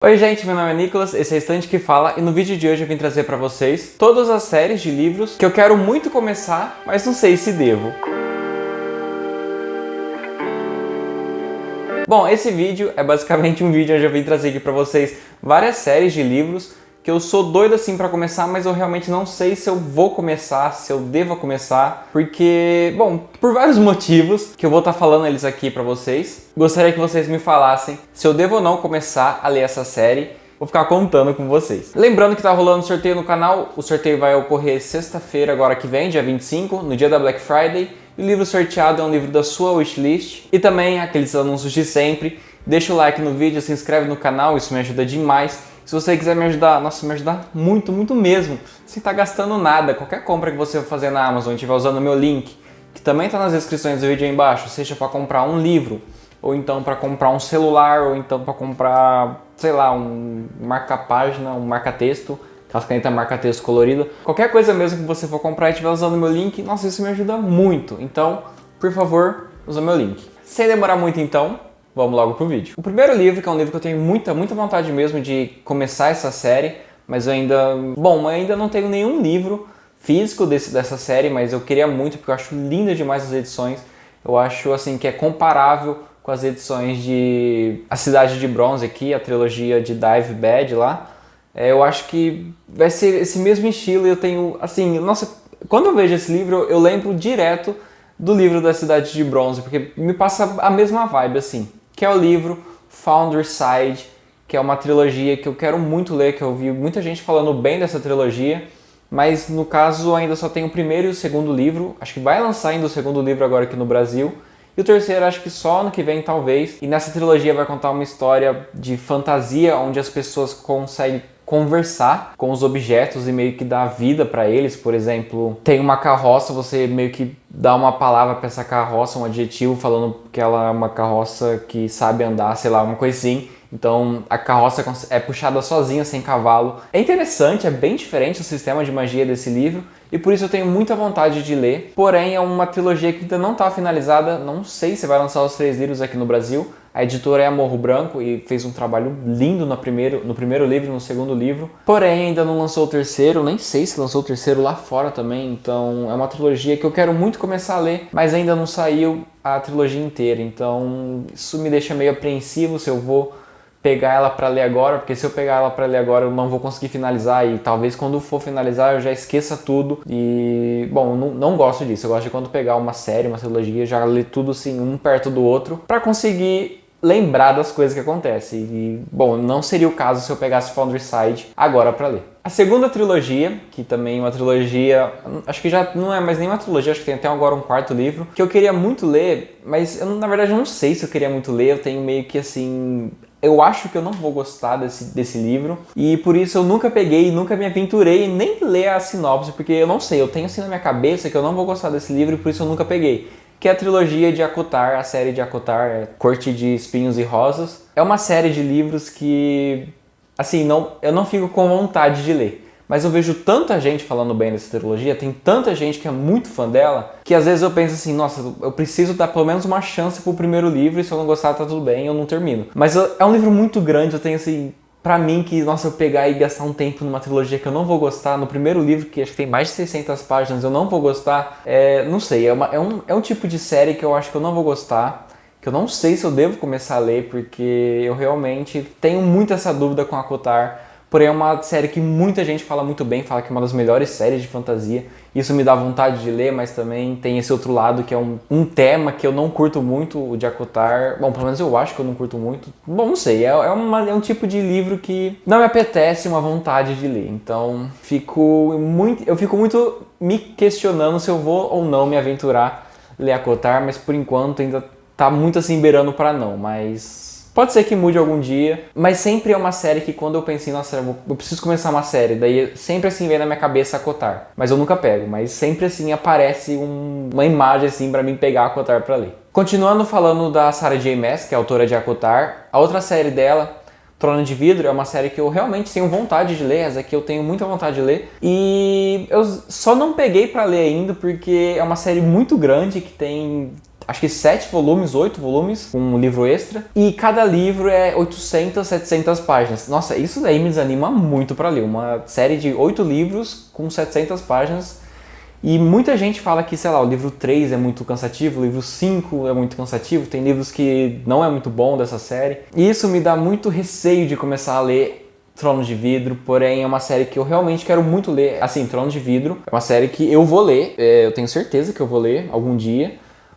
Oi gente, meu nome é Nicolas, esse é o Estante que Fala e no vídeo de hoje eu vim trazer pra vocês todas as séries de livros que eu quero muito começar, mas não sei se devo. Bom, esse vídeo é basicamente um vídeo onde eu vim trazer aqui pra vocês várias séries de livros que eu sou doido assim pra começar, mas eu realmente não sei se eu vou começar, se eu devo começar, porque, bom, por vários motivos que eu vou estar falando eles aqui pra vocês. Gostaria que vocês me falassem se eu devo ou não começar a ler essa série. Vou ficar contando com vocês. Lembrando que tá rolando sorteio no canal, o sorteio vai ocorrer sexta-feira agora que vem, dia 25, no dia da Black Friday. E o livro sorteado é um livro da sua wishlist. E também aqueles anúncios de sempre. Deixa o like no vídeo, se inscreve no canal, isso me ajuda demais. Se você quiser me ajudar, nossa, me ajudar muito, muito mesmo. Sem estar gastando nada, qualquer compra que você for fazer na Amazon e estiver usando o meu link, que também está nas descrições do vídeo aí embaixo, seja para comprar um livro, ou então para comprar um celular, ou então para comprar, sei lá, um marca-página, um marca-texto, aquelas canetas marca-texto colorida. Qualquer coisa mesmo que você for comprar e estiver usando o meu link, nossa, isso me ajuda muito. Então, por favor, usa o meu link. Sem demorar muito então, vamos logo pro vídeo. O primeiro livro, que é um livro que eu tenho muita vontade mesmo de começar essa série, mas eu ainda não tenho nenhum livro físico dessa série, mas eu queria muito porque eu acho linda demais as edições. Eu acho assim que é comparável com as edições de A Cidade de Bronze aqui, a trilogia de Dive Bad lá. Eu acho que vai ser esse mesmo estilo e eu tenho, assim, nossa, quando eu vejo esse livro eu lembro direto do livro da Cidade de Bronze, porque me passa a mesma vibe, assim, que é o livro Founderside, que é uma trilogia que eu quero muito ler, que eu ouvi muita gente falando bem dessa trilogia, mas no caso ainda só tem o primeiro e o segundo livro, acho que vai lançar ainda o segundo livro agora aqui no Brasil, e o terceiro acho que só ano que vem talvez, e nessa trilogia vai contar uma história de fantasia, onde as pessoas conseguem conversar com os objetos e meio que dar vida para eles. Por exemplo, tem uma carroça, você meio que dá uma palavra para essa carroça, um adjetivo falando que ela é uma carroça que sabe andar, sei lá, uma coisa assim. Então a carroça é puxada sozinha, sem cavalo. É interessante, é bem diferente o sistema de magia desse livro e por isso eu tenho muita vontade de ler. Porém, é uma trilogia que ainda não está finalizada, não sei se vai lançar os 3 livros aqui no Brasil. A editora é Morro Branco e fez um trabalho lindo no primeiro livro e no segundo livro. Porém, ainda não lançou o terceiro, nem sei se lançou o terceiro lá fora também. Então, é uma trilogia que eu quero muito começar a ler, mas ainda não saiu a trilogia inteira. Então, isso me deixa meio apreensivo se eu vou pegar ela para ler agora, porque se eu pegar ela para ler agora eu não vou conseguir finalizar e talvez quando for finalizar eu já esqueça tudo e, bom, não gosto disso. Eu gosto de quando pegar uma série, uma trilogia, já ler tudo assim, um perto do outro, para conseguir lembrar das coisas que acontecem. E, bom, não seria o caso se eu pegasse Founderside agora para ler. A segunda trilogia, que também é uma trilogia, acho que já não é mais nem uma trilogia, acho que tem até agora um quarto livro, que eu queria muito ler, mas eu, na verdade eu não sei se eu queria muito ler, eu tenho meio que assim... Eu acho que eu não vou gostar desse livro e por isso eu nunca peguei, nunca me aventurei em nem ler a sinopse, porque eu não sei, eu tenho assim na minha cabeça que eu não vou gostar desse livro e por isso eu nunca peguei. Que é a trilogia de ACOTAR, a série de ACOTAR, Corte de Espinhos e Rosas. É uma série de livros que, assim, eu não fico com vontade de ler. Mas eu vejo tanta gente falando bem dessa trilogia, tem tanta gente que é muito fã dela, que às vezes eu penso assim, nossa, eu preciso dar pelo menos uma chance pro primeiro livro e se eu não gostar tá tudo bem, eu não termino. Mas é um livro muito grande, eu tenho assim, pra mim que, nossa, eu pegar e gastar um tempo numa trilogia que eu não vou gostar, no primeiro livro, que acho que tem mais de 600 páginas, eu não vou gostar, não sei, é um tipo de série que eu acho que eu não vou gostar, que eu não sei se eu devo começar a ler, porque eu realmente tenho muito essa dúvida com a ACOTAR. Porém é uma série que muita gente fala muito bem, fala que é uma das melhores séries de fantasia. Isso me dá vontade de ler, mas também tem esse outro lado que é um tema que eu não curto muito, o de ACOTAR. Bom, pelo menos eu acho que eu não curto muito. Bom, não sei, é um tipo de livro que não me apetece uma vontade de ler. Então eu fico muito me questionando se eu vou ou não me aventurar ler ACOTAR, mas por enquanto ainda tá muito assim beirando para não, mas... Pode ser que mude algum dia, mas sempre é uma série que quando eu penso em, nossa, eu preciso começar uma série, daí sempre assim vem na minha cabeça ACOTAR. Mas eu nunca pego, mas sempre assim aparece uma imagem assim pra mim pegar ACOTAR pra ler. Continuando falando da Sarah J. Maas, que é a autora de ACOTAR, a outra série dela, Trono de Vidro, é uma série que eu realmente tenho vontade de ler, essa aqui eu tenho muita vontade de ler. E eu só não peguei pra ler ainda porque é uma série muito grande que tem... acho que 7 volumes, 8 volumes, com um livro extra. E cada livro é 800, 700 páginas. Nossa, isso daí me desanima muito pra ler. Uma série de 8 livros com 700 páginas. E muita gente fala que, sei lá, o livro 3 é muito cansativo, o livro 5 é muito cansativo, tem livros que não é muito bom dessa série. E isso me dá muito receio de começar a ler Tronos de Vidro, porém é uma série que eu realmente quero muito ler. Assim, Tronos de Vidro é uma série que eu vou ler, eu tenho certeza que eu vou ler algum dia.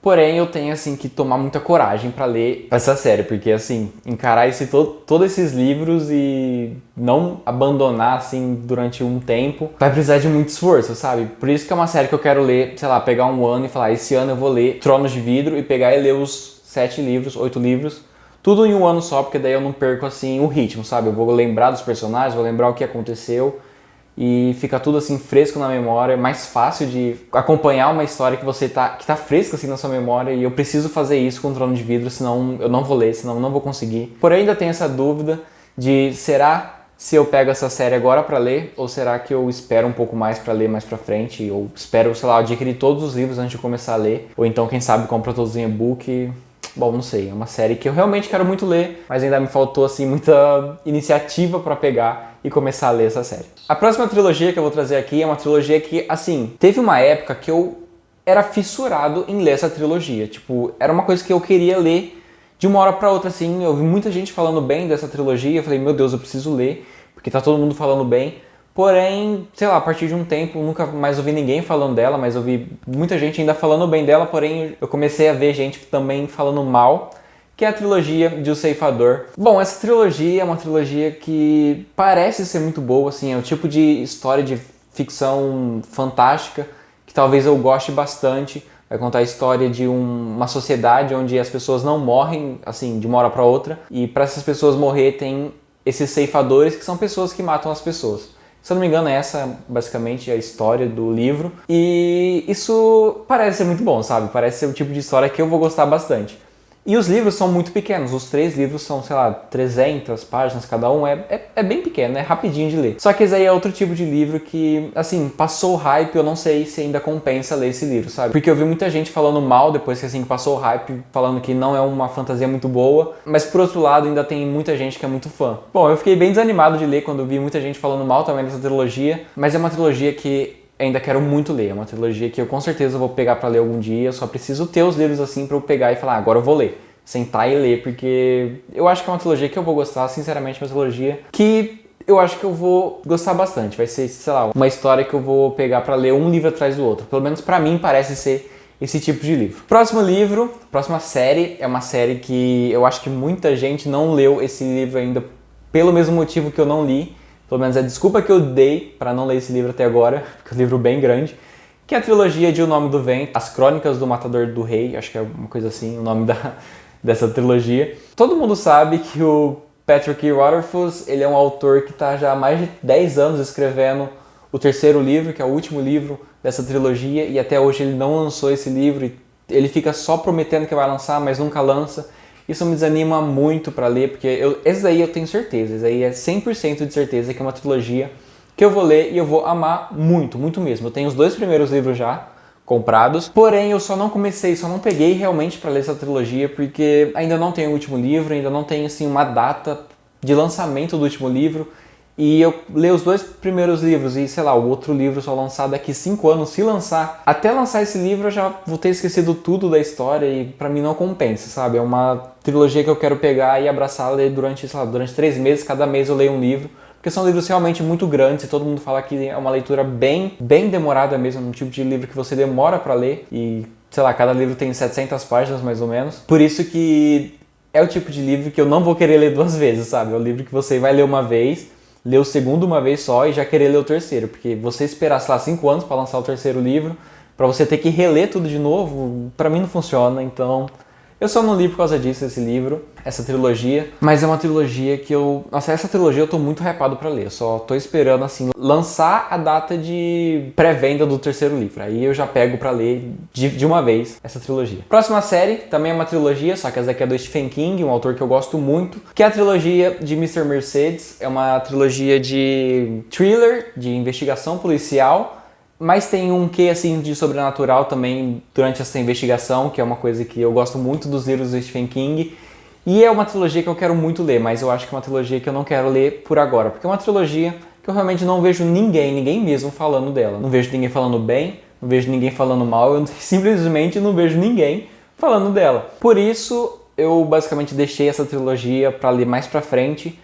Porém, eu tenho, assim, que tomar muita coragem pra ler essa série, porque, assim, encarar todos esses livros e não abandonar, assim, durante um tempo, vai precisar de muito esforço, sabe? Por isso que é uma série que eu quero ler, sei lá, pegar um ano e falar, esse ano eu vou ler Tronos de Vidro e pegar e ler os 7 livros, 8 livros, tudo em um ano só, porque daí eu não perco, assim, o ritmo, sabe? Eu vou lembrar dos personagens, vou lembrar o que aconteceu, e fica tudo assim fresco na memória, é mais fácil de acompanhar uma história que tá fresca assim na sua memória, e eu preciso fazer isso com o Trono de Vidro, senão eu não vou ler, senão eu não vou conseguir. Porém, ainda tenho essa dúvida de será se eu pego essa série agora pra ler, ou será que eu espero um pouco mais pra ler mais pra frente, ou espero, sei lá, adquirir todos os livros antes de começar a ler, ou então, quem sabe, compra todos em e-book. Bom, não sei, é uma série que eu realmente quero muito ler, mas ainda me faltou, assim, muita iniciativa pra pegar e começar a ler essa série. A próxima trilogia que eu vou trazer aqui é uma trilogia que, assim, teve uma época que eu era fissurado em ler essa trilogia. Tipo, era uma coisa que eu queria ler de uma hora pra outra, assim. Eu vi muita gente falando bem dessa trilogia, eu falei, meu Deus, eu preciso ler, porque tá todo mundo falando bem. Porém, sei lá, a partir de um tempo, nunca mais ouvi ninguém falando dela, mas ouvi muita gente ainda falando bem dela, porém eu comecei a ver gente também falando mal, que é a trilogia de O Ceifador. Bom, essa trilogia é uma trilogia que parece ser muito boa, assim, é o tipo de história de ficção fantástica que talvez eu goste bastante. Vai contar a história de uma sociedade onde as pessoas não morrem, assim, de uma hora para outra, e para essas pessoas morrer tem esses ceifadores, que são pessoas que matam as pessoas. Se eu não me engano, essa é basicamente a história do livro. E isso parece ser muito bom, sabe? Parece ser o tipo de história que eu vou gostar bastante. E os livros são muito pequenos. Os 3 livros são, sei lá, 300 páginas cada um. É bem pequeno, é rapidinho de ler. Só que esse aí é outro tipo de livro que, assim, passou o hype. Eu não sei se ainda compensa ler esse livro, sabe? Porque eu vi muita gente falando mal depois que, assim, passou o hype, falando que não é uma fantasia muito boa. Mas, por outro lado, ainda tem muita gente que é muito fã. Bom, eu fiquei bem desanimado de ler quando vi muita gente falando mal também dessa trilogia. Mas é uma trilogia que ainda quero muito ler, é uma trilogia que eu com certeza vou pegar pra ler algum dia, eu só preciso ter os livros assim pra eu pegar e falar, agora eu vou ler, sentar e ler, porque eu acho que é uma trilogia que eu vou gostar, sinceramente, uma trilogia que eu acho que eu vou gostar bastante, vai ser, sei lá, uma história que eu vou pegar pra ler um livro atrás do outro, pelo menos pra mim parece ser esse tipo de livro. Próximo livro, próxima série, é uma série que eu acho que muita gente não leu esse livro ainda pelo mesmo motivo que eu não li. Pelo menos a desculpa que eu dei para não ler esse livro até agora, porque é um livro bem grande, que é a trilogia de O Nome do Vento, As Crônicas do Matador do Rei, acho que é uma coisa assim o nome dessa trilogia. Todo mundo sabe que o Patrick Rothfuss, ele é um autor que está já há mais de 10 anos escrevendo o terceiro livro, que é o último livro dessa trilogia, e até hoje ele não lançou esse livro, e ele fica só prometendo que vai lançar, mas nunca lança. Isso me desanima muito pra ler, porque esse daí eu tenho certeza, esse daí é 100% de certeza que é uma trilogia que eu vou ler e eu vou amar muito, muito mesmo. Eu tenho os 2 primeiros livros já comprados, porém eu só não peguei realmente pra ler essa trilogia, porque ainda não tenho o último livro, ainda não tenho assim uma data de lançamento do último livro. E eu leio os 2 primeiros livros e, sei lá, o outro livro só lançar daqui 5 anos, se lançar. Até lançar esse livro eu já vou ter esquecido tudo da história e pra mim não compensa, sabe? É uma trilogia que eu quero pegar e abraçar, ler durante, sei lá, durante 3 meses, cada mês eu leio um livro. Porque são livros realmente muito grandes e todo mundo fala que é uma leitura bem demorada mesmo, um tipo de livro que você demora pra ler. E, sei lá, cada livro tem 700 páginas mais ou menos. Por isso que é o tipo de livro que eu não vou querer ler 2 vezes, sabe? É o livro que você vai ler uma vez, ler o segundo uma vez só e já querer ler o terceiro, porque você esperar, sei lá, 5 anos para lançar o terceiro livro, para você ter que reler tudo de novo, para mim não funciona, então eu só não li por causa disso esse livro, essa trilogia, mas é uma trilogia que nossa, essa trilogia eu tô muito hypado para ler, eu só tô esperando, assim, lançar a data de pré-venda do terceiro livro, aí eu já pego para ler de uma vez essa trilogia. Próxima série, também é uma trilogia, só que essa daqui é do Stephen King, um autor que eu gosto muito, que é a trilogia de Mr. Mercedes, é uma trilogia de thriller, de investigação policial, mas tem um quê assim de sobrenatural também durante essa investigação, que é uma coisa que eu gosto muito dos livros do Stephen King. E é uma trilogia que eu quero muito ler, mas eu acho que é uma trilogia que eu não quero ler por agora, porque é uma trilogia que eu realmente não vejo ninguém mesmo falando dela. Não vejo ninguém falando bem, não vejo ninguém falando mal, eu simplesmente não vejo ninguém falando dela. Por isso, eu basicamente deixei essa trilogia para ler mais pra frente,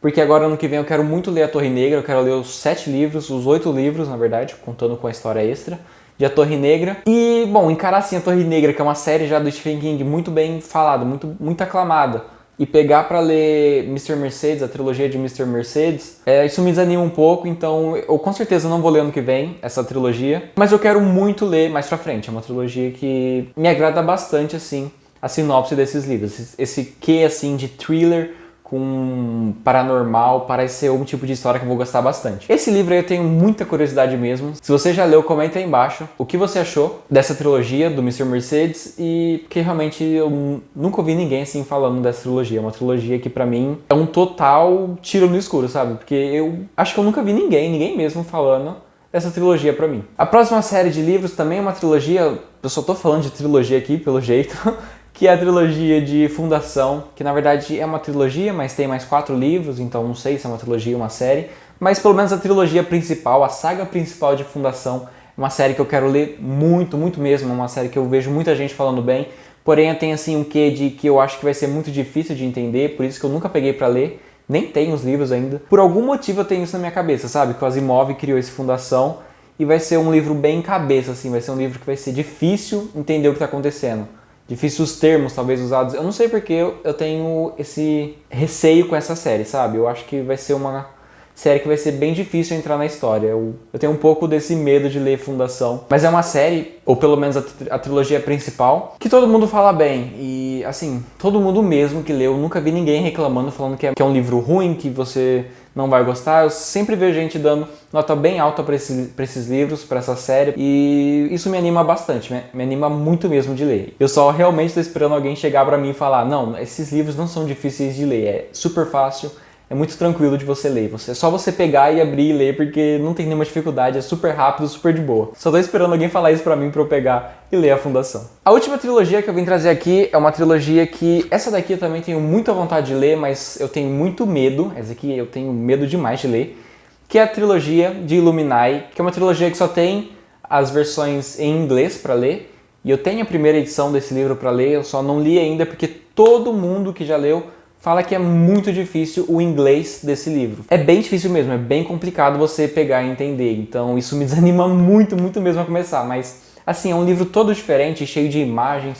porque agora ano que vem eu quero muito ler A Torre Negra, eu quero ler os 7 livros, os 8 livros, na verdade, contando com a história extra de A Torre Negra. E, bom, encarar assim A Torre Negra, que é uma série já do Stephen King muito bem falada, muito aclamada, e pegar pra ler Mr. Mercedes, a trilogia de Mr. Mercedes, isso me desanima um pouco, então eu com certeza não vou ler ano que vem essa trilogia, mas eu quero muito ler mais pra frente. É uma trilogia que me agrada bastante, assim, a sinopse desses livros. Esse quê, assim, de thriller com paranormal, parece ser um tipo de história que eu vou gostar bastante. Esse livro aí eu tenho muita curiosidade mesmo. Se você já leu, comenta aí embaixo o que você achou dessa trilogia do Mr. Mercedes, e porque realmente eu nunca ouvi ninguém assim falando dessa trilogia. É uma trilogia que pra mim é um total tiro no escuro, sabe? Porque eu acho que eu nunca vi ninguém mesmo falando dessa trilogia pra mim. A próxima série de livros também é uma trilogia, eu só tô falando de trilogia aqui pelo jeito, que é a trilogia de Fundação, que na verdade é uma trilogia, mas tem mais 4 livros, então não sei se é uma trilogia ou uma série, mas pelo menos a trilogia principal, a saga principal de Fundação, é uma série que eu quero ler muito mesmo, é uma série que eu vejo muita gente falando bem, porém tem assim um quê de que eu acho que vai ser muito difícil de entender, por isso que eu nunca peguei pra ler, nem tenho os livros ainda. Por algum motivo eu tenho isso na minha cabeça, sabe? Que o Asimov criou esse Fundação e vai ser um livro bem cabeça, assim, vai ser um livro que vai ser difícil entender o que tá acontecendo. Difícil os termos, talvez, usados. Eu não sei porque eu tenho esse receio com essa série, sabe? Eu acho que vai ser uma série que vai ser bem difícil entrar na história. Eu tenho um pouco desse medo de ler Fundação. Mas é uma série, ou pelo menos a trilogia principal, que todo mundo fala bem. E, assim, todo mundo mesmo que leu, nunca vi ninguém reclamando, falando que é um livro ruim, que você não vai gostar. Eu sempre vejo gente dando nota bem alta para esses livros, para essa série, e isso me anima bastante, me anima muito mesmo de ler. Eu só realmente estou esperando alguém chegar para mim e falar, não, esses livros não são difíceis de ler, é super fácil, é muito tranquilo de você ler. É só você pegar e abrir e ler, porque não tem nenhuma dificuldade, é super rápido, super de boa. Só tô esperando alguém falar isso pra mim pra eu pegar e ler a Fundação. A última trilogia que eu vim trazer aqui é uma trilogia que... essa daqui eu também tenho muita vontade de ler, mas eu tenho muito medo. Essa aqui eu tenho medo demais de ler. Que é a trilogia de Illuminae, que é uma trilogia que só tem as versões em inglês pra ler. E eu tenho a primeira edição desse livro pra ler, eu só não li ainda porque todo mundo que já leu fala que é muito difícil o inglês desse livro. É bem difícil mesmo, é bem complicado você pegar e entender, então isso me desanima muito mesmo a começar, mas assim, é um livro todo diferente, cheio de imagens,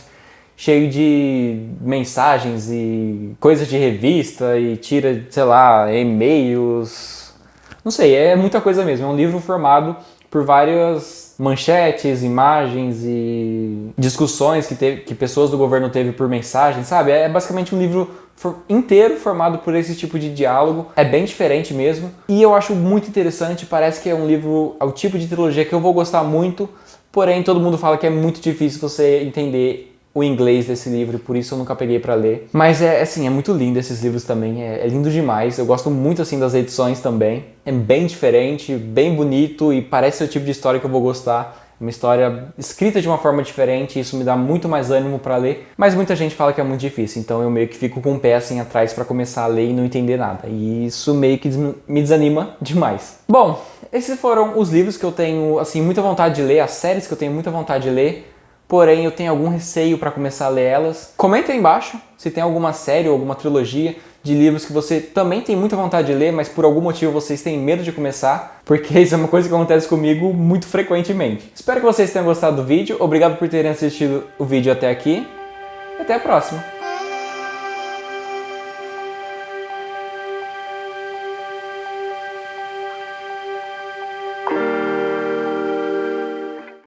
cheio de mensagens e coisas de revista e tira, sei lá, e-mails, não sei, é muita coisa mesmo, é um livro formado por várias manchetes, imagens e discussões que pessoas do governo teve por mensagem, sabe? É basicamente um livro inteiro formado por esse tipo de diálogo. É bem diferente mesmo. E eu acho muito interessante, parece que é um livro, é o tipo de trilogia que eu vou gostar muito, porém todo mundo fala que é muito difícil você entender o inglês desse livro, por isso eu nunca peguei pra ler. Mas assim, é muito lindo esses livros também, é lindo demais. Eu gosto muito assim das edições também. É bem diferente, bem bonito e parece o tipo de história que eu vou gostar. Uma história escrita de uma forma diferente, isso me dá muito mais ânimo pra ler, mas muita gente fala que é muito difícil, então eu meio que fico com o pé assim atrás pra começar a ler e não entender nada, e isso meio que me desanima demais. Bom, esses foram os livros que eu tenho assim muita vontade de ler, as séries que eu tenho muita vontade de ler, porém eu tenho algum receio pra começar a ler elas. Comenta aí embaixo se tem alguma série ou alguma trilogia de livros que você também tem muita vontade de ler, mas por algum motivo vocês têm medo de começar, porque isso é uma coisa que acontece comigo muito frequentemente. Espero que vocês tenham gostado do vídeo, obrigado por terem assistido o vídeo até aqui, e até a próxima!